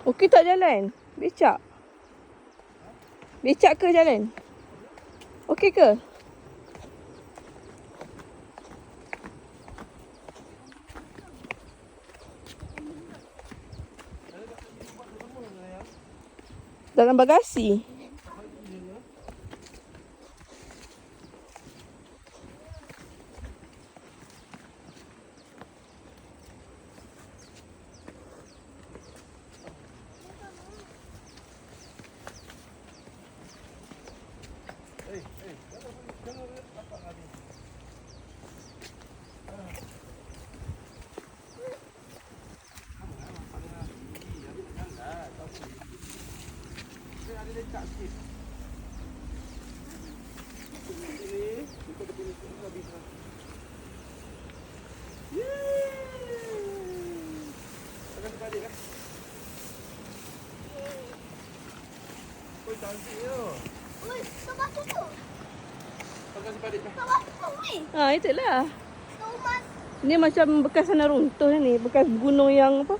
Okey tak jalan? Becak? Becak ke jalan? Okey ke? Dalam bagasi. Oi, tak batu tu. Tak batu tu, oi. Itulah. Thomas. Ni macam bekas sana runtuh ni. Bekas gunung yang apa?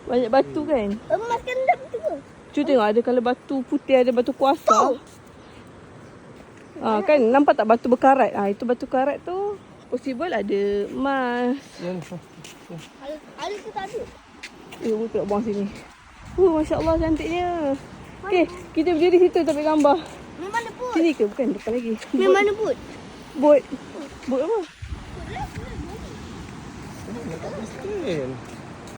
Banyak batu kan? Emas kendam tu ke? Cuba tengok ada kalau batu putih, ada batu kuasa. Kan nampak tak batu berkarat? Itu batu karat tu possible ada emas. Ada tu tak ada. Kita nak buang sini. Masya Allah cantiknya. Okay, kita berdiri situ tapi gambar. Memang mana put? Sini ke? Bukan, depan lagi. Memang mana put? Bot. Bot apa? Put lah. Nak tak pistol.